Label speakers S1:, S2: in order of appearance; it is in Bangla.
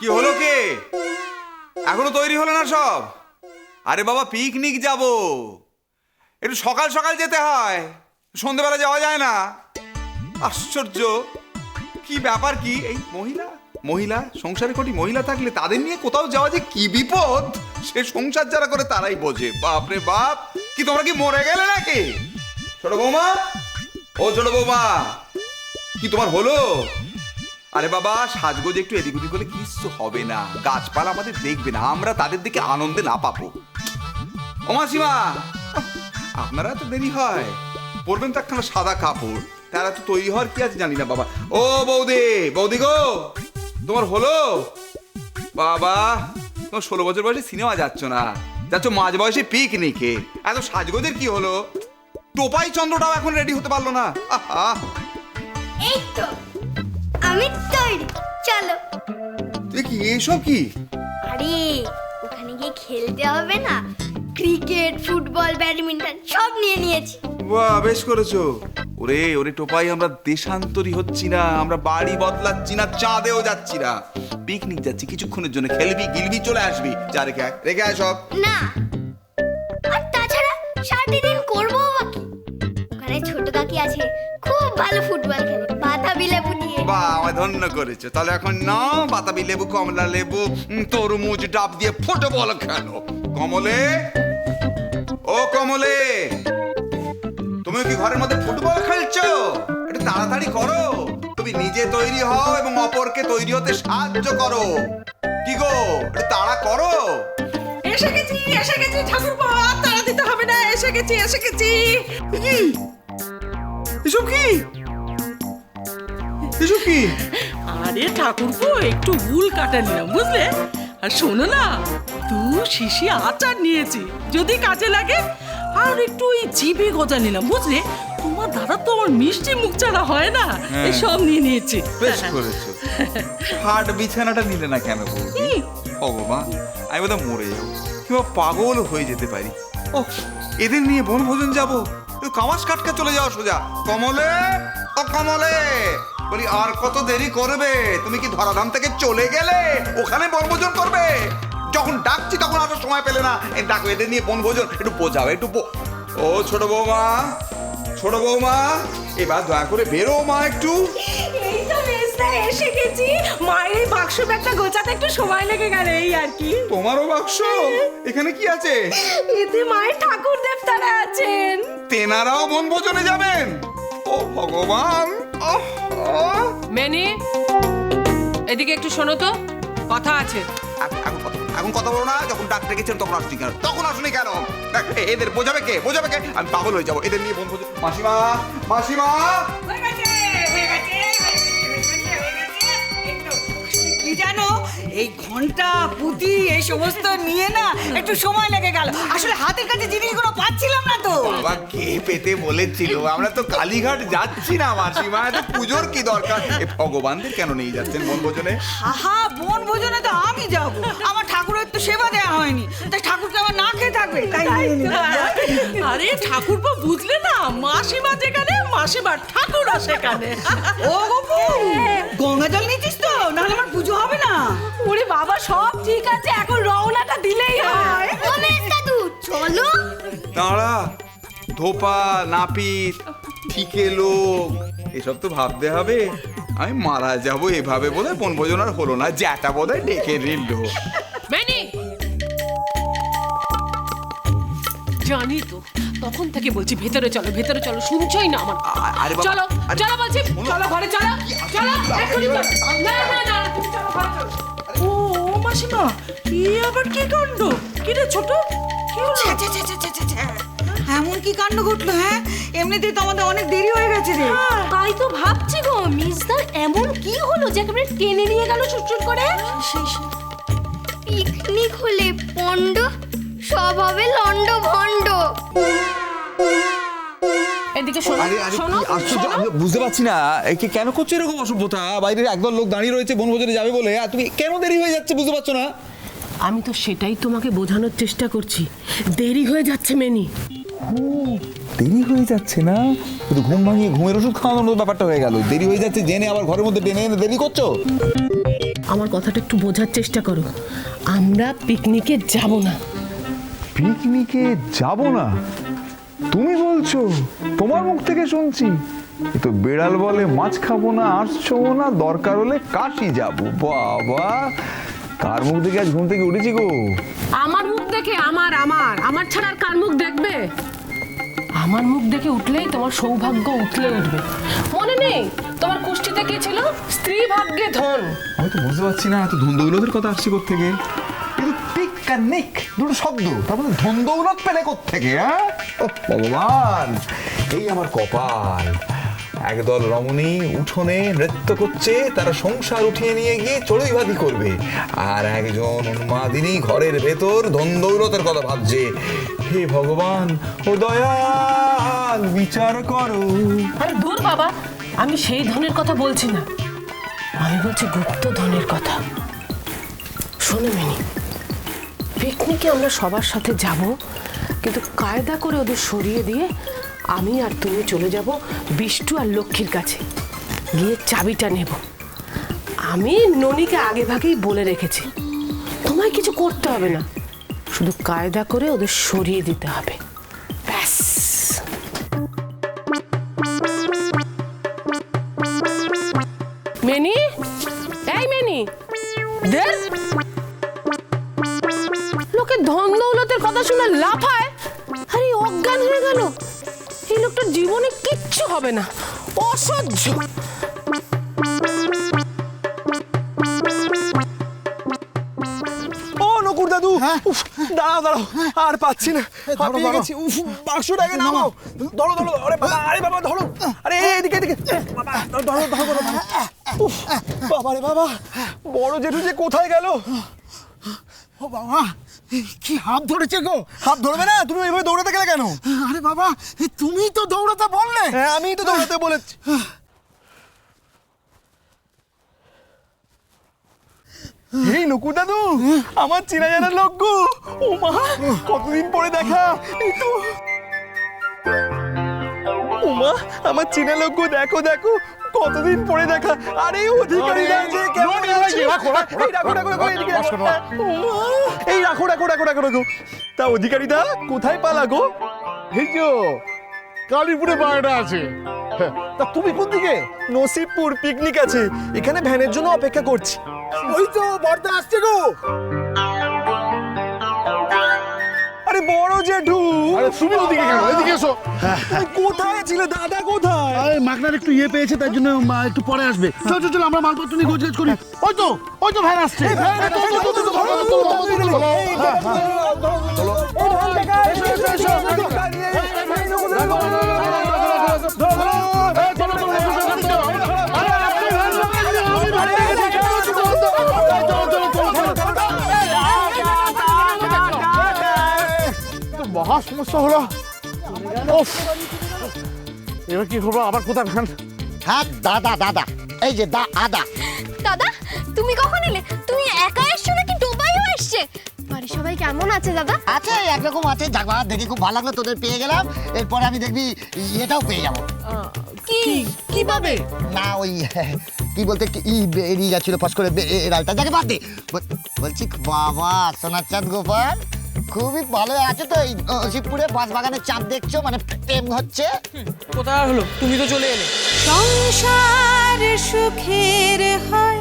S1: কি হলো কে? এখনো তৈরি হলো না সব? আরে বাবা পিকনিক যাব, একটু সকাল সকাল যেতে হয়, সন্ধ্যেবেলা যাওয়া যায় না। আশ্চর্য, কি ব্যাপার কি? এই মহিলা মহিলা সংসারে কটি মহিলা থাকলে তাদের নিয়ে কোথাও যাওয়া যে কি বিপদ, সে সংসার যারা করে তারাই বোঝে। বাপরে বাপ, কি তোমরা কি মরে গেলে নাকি? ছোট বৌমা, ও ছোট বৌমা, কি তোমার হলো? আরে বাবা সাজগোজ একটু এদিক ওদিক হলে কিছু হবে না, গাছপালা আমাদের দেখবে না, আমরা তাদের দিকে আনন্দে না পাবো। ও মাসিমা, আপনারা তো দেরি হয়, পরবেন তো একখানা সাদা কাপড়, তারা তো তৈরি হওয়ার কি আছে জানি না বাবা। ও বৌদি, বৌদি গো, তোমার হলো? বাবা তোমার 16 বছর বয়সে সিনেমা যাচ্ছ না, যাচ্ছ মাঝ বয়সে পিকনিকে, এত সাজগোজের কি হলো? টোপাই চন্দ্রটাও এখন রেডি হতে পারলো না। আহা,
S2: এই তো আমি তৈরি, চলো।
S1: তুই কি এসব কি?
S2: আরে ওখানে গিয়ে খেলতে হবে না, ক্রিকেট ফুটবল ব্যাডমিন্টন সব নিয়ে নিয়েছি।
S1: বাহ বেশ করেছো। ওরে ওরে টোপাই, আমরা দেশান্তরী হচ্ছি না, আমরা বাড়ি বদলাচ্ছি না, চাঁদেও যাচ্ছি না, পিকনিক যাচ্ছি কিছুক্ষণের জন্য, খেলবি গিলবি চলে আসবি। যা রেখে আয়, রেখে আয় সব।
S2: না, আর তাছাড়া সারাটি দিন করবো বাকি। ওখানে ছোট কাকি আছে, খুব ভালো ফুটবল খেলে, বাতাবি লেবু দিয়ে।
S1: বাহ আমায় ধন্য করেছো। তাহলে এখন নাও বাতাবি লেবু, কমলা লেবু, তরমুজ ডাব দিয়ে ফুটবল খেলো। কমলে, ও কমলে, তুমি কি ঘরের মধ্যে ফুটবল খেলছো? একটু তাড়াতাড়ি করো, তুমি নিজে তৈরি হও এবং অপরকে তৈরি হতে সাহায্য করো। কি গো, একটু তাড়া করো।
S3: এসে গেছি ঠাকুরপো, আর তাড়া দিতে হবে না, এসে গেছি।
S1: এসব কি? এসব কি?
S3: আরে ঠাকুরপো, একটু উল কাটা নিলাম বুঝলে। আর শোনো না, শিশি আচার নিয়েছি, যদি কাজে লাগে। আর একটু ওই জিভে গজা নিলাম বুঝলে। তোমার দাদা তো আমার মিষ্টি মুখ ছাড়া হয় না, এসব নিয়ে নিয়েছি।
S1: বেশ করেছো। হাট বিছানাটা নিলে না কেন বৌদি? ভগবান, আমি বোধহয় মরে যাবো কিংবা পাগল হয়ে যেতে পারি। ও এদের নিয়ে বনভোজন যাবো, কামাস কাটকে চলে যাও সোজা। কমলে, ও কমলে, বলি আর কত দেরি করবে? তুমি কি ধরাধাম থেকে চলে গেলে? ওখানে বনভোজন করবে? যখন ডাকছি তখন আসার সময় পেলে না, ডাকো এদের নিয়ে বনভোজন, একটু বোঝাও একটু। ও ছোট বৌমা, ছোট বৌমা, এবার দয়া করে বেরো মা একটু।
S3: এই তো মেজদা এসে গেছি। মায়ের এই বাক্স ব্যাগটা গোছাতে একটু সময় লেগে গেল, এই আর কি।
S1: তোমারও বাক্স? এখানে কি আছে?
S3: এতে মায়ের ঠাকুর দেবতারা আছেন।
S1: তেনারাও বনভোজনে যাবেন? ও ভগবান।
S4: মেনি, এদিকে একটু শোনো তো, কথা আছে।
S1: এখন কথা বলো না, যখন ডাক ডেকেছেন তখন আসনি কেন? তখন আসনি কেন? এদের বোঝাবে কে? বোঝাবে কে? আমি পাগল হয়ে যাবো এদের নিয়ে বনভোজন। মাসিমা, মাসিমা,
S5: কি জানো, এই ঘন্টা পুঁতি এই সমস্ত নিয়ে না একটু সময় লেগে গেল। আসলে হাতের কাছে জিনিসগুলো পাচ্ছিলাম না তো।
S1: বাবা কে পেতে বলেছিল? আমরা তো কালীঘাট যাচ্ছি না মাসিমা, এটা পুজোর কি দরকার? এ ভগবানদের কেন নিয়ে যাচ্ছেন বনভোজনে?
S5: হাহা, বন ভোজনে তো আমি যাবো, আমার ঠাকুরের একটু সেবা দেওয়া হয়নি, তাই ঠাকুরকে আমার না খেয়ে থাকবে, তাই নিয়ে নিলাম।
S3: আরে ঠাকুরপো বুঝলে না, মাসিমা যেখানে মাসিমার ঠাকুরা সেখানে।
S5: ও গপু, গঙ্গা জল নিচ্ছিস তো, নাহলে আমার পুজো হবে না।
S3: ওরে বাবা সব ঠিক আছে, এখন রওনাটা দিলেই হয়।
S2: ও মেজদাদু চলো।
S1: দাঁড়া, ধোপা নাপিত ঠিকে লোক এসব তো ভাবতে হবে। আমি মারা যাবো এভাবে বোধহয় বনভোজন আর হলো না, জ্যাটা বোধহয় ডেকে নিল।
S4: মেনি, জানি তো তখন থেকে বলছি ভেতরে চলো ভেতরে চলো, শুনছই না আমার।
S1: আরে বাবা,
S4: চলো
S1: আরে-
S4: চলো বলছি, চলো ঘরে চলো, চলো এক্ষুনি চলো। না না না, তুমি চলো ঘরে চলো।
S3: ও মাসিমা, এ আবার কি কাণ্ড? কি রে ছোট, কি হলো?
S5: ছ্যা, ছ্যা, ছ্যা, ছ্যা, ছ্যা, ছ্যা। এমন কি কাণ্ড ঘটলো? হ্যাঁ, এমনিতেই তো আমাদের অনেক দেরি হয়ে গেছে রে।
S2: তাই তো ভাবছি গো, মিজদার এমন কি হলো যে একেবারে টেনে নিয়ে গেল চুটচুট করে? পিকনিক হলে পন্ড, সব হবে লন্ড ভন্ড।
S4: এদিকে শোনো শোনো শোনো।
S1: আমি বুঝতে পারছি না একে কেন করছো এরকম অসভ্যতা? বাইরে একদল লোক দাঁড়িয়ে রয়েছে বনভোজনে যাবে বলে, আর তুমি কেন দেরি হয়ে যাচ্ছে বুঝতে পারছো না?
S4: আমি তো সেটাই তোমাকে বোঝানোর চেষ্টা করছি, দেরি হয়ে যাচ্ছে মেনি।
S1: দেরি হয়ে যাচ্ছে না, শুধু ঘুম ভাঙিয়ে ঘুমের ওষুধ খাওয়ানোর ব্যাপারটা হয়ে গেল। দেরি হয়ে যাচ্ছে জেনে আবার ঘরের মধ্যে টেনে এনে দেরি করছো।
S4: আমার কথাটা একটু বোঝার চেষ্টা করো। আমরা পিকনিকে যাব না।
S6: পিকনিকে যাব না? তুমি বলছো? তোমার মুখ থেকে শুনছি। এ তো বেড়াল বলে মাছ খাবো না, আঁশ ছোবো না, দরকার হলে কাশি যাবো। বাবা, কার মুখ থেকে আজ ঘুম থেকে উঠেছি গো?
S4: আমার মুখ দেখে? আমার ছাড়া আর কার মুখ দেখবে? আমার মুখ দেখে উঠলেই তোমার সৌভাগ্য উঠলে উঠবে। মনে নেই তোমার কুষ্টিতে কি ছিল? স্ত্রী ভাগ্যে ধন।
S6: আমি তো বুঝতে পারছি না, এত ধন দৌলতের কথা আসছে কোত্থেকে? কিন্তু পিক আর নিক দুটো শব্দ, তার মধ্যে ধন দৌলত পেলে কোত্থেকে? হ্যাঁ, ও ভগবান, এই আমার কপাল। একদল রমণী উঠোনে নৃত্য করছে, তারা সংসার উঠিয়ে নিয়ে গিয়ে চড়ুইভাতি করবে, আর একজন উন্মাদিনী ঘরের ভেতর ধন দৌলতের কথা ভাবছে। হে ভগবান, ও দয়াল, বিচার করো।
S4: আরে দূর বাবা, আমি সেই ধনের কথা বলছি না, আমি বলছি গুপ্ত ধনের কথা। শোনো মিনি, পিকনিকে আমরা সবার সাথে যাব, কিন্তু কায়দা করে ওদের সরিয়ে দিয়ে আমি আর তুমি চলে যাব বিষ্টু আর লক্ষ্মীর কাছে, গিয়ে চাবিটা নেব। আমি ননিকে আগে ভাগেই বলে রেখেছি, তোমায় কিছু করতে হবে না, শুধু কায়দা করে ওদের সরিয়ে দিতে হবে, ব্যাস। মেনি, এই মেনি, দেখ লোকে ধন দৌলতের কথা শুনে লাফায়, আরে অজ্ঞান হয়ে গেল। এই লোকটার জীবনে কিচ্ছু হবে না, অসহ্য।
S7: ও নকুর দাদু, উফ, দাঁড়াও দাঁড়াও, আর পাচ্ছি না, হাঁপিয়ে গেছি। উফ, বাক্সটাকে নামাও, ধরো ধরো, আরে বাবা, আরে বাবা ধরো, আরে এদিকে এদিকে, বাবা ধরো ধরো ধরো। উফ, বাবা রে বাবা, বড় জেঠু যে কোথায় গেল?
S8: ও বাবা, কি হাত ধরেছে গো?
S7: হাত ধরবে না? তুমি এইভাবে দৌড়াতে গেলে কেন?
S8: আরে বাবা, তুমি তো দৌড়াতে বললে।
S7: হ্যাঁ, আমিই তো দৌড়াতে বলেছি। এই নকুর দাদু, আমার চেনা জানা লোক গো। ও মা, কতদিন পরে দেখা। এই তো ও মা, আমার চেনা লোক গো, দেখো দেখো, কতদিন পরে দেখা। আরে অধিকারী যে কেমন আছে? এই রাখো রাখো রাখো, এদিকে আসো। ও মা, এই রাখো রাখো রাখো রাখো রাখো। তা অধিকারীদা কোথায় পালা গো?
S8: এই যে কালীপুরে বাড়িটা আছে।
S7: তা তুমি কোন দিকে? নসিবপুর পিকনিক আছে, এখানে ভ্যানের জন্য অপেক্ষা করছি।
S8: ওই তো বর্দা আসছে গো।
S7: আরে বড় জেঠু,
S8: আরে তুমি ওদিকে কেন? এদিকে এসো।
S7: তুমি কোথায় ছিলে? দাদা কোথায়?
S8: আরে মাগনার একটু ইয়ে পেয়েছে, তার জন্য একটু পরে আসবে। চল চল চল, আমরা মালপত্র নিয়ে গোছগাছ করি। ওই তো ভ্যান আসছে। মহা সমস্যা হলো। এবার কি করবো? আবার কোথায় ভ্যান?
S9: হ্যাঁ দাদা দাদা, এই যে আদা।
S2: দাদা, তুমি কখন এলে? তুমি একা এসছো নাকি ডোবাইও এসছে? বাড়ির সবাই কেমন আছে দাদা?
S9: আছে একরকম আছে, যাক দেখে খুব ভালো লাগলো, তোদের পেয়ে গেলাম। এরপরে আমি দেখবি এটাও পেয়ে যাবো।
S2: কি কিভাবে?
S9: না ওই কি বলতে বেরিয়ে যাচ্ছিল ফস করে এরালটা, যাকে বাদ দে। বলছি বাবা, সোনার চাঁদ গোপাল খুবই ভালো আছে তো? এই শিবপুরে বাঁশবাগানের চাঁদ দেখছো, মানে প্রেম হচ্ছে।
S5: কোথায় হলো? তুমি তো চলে এলে। সংসার সুখের হয়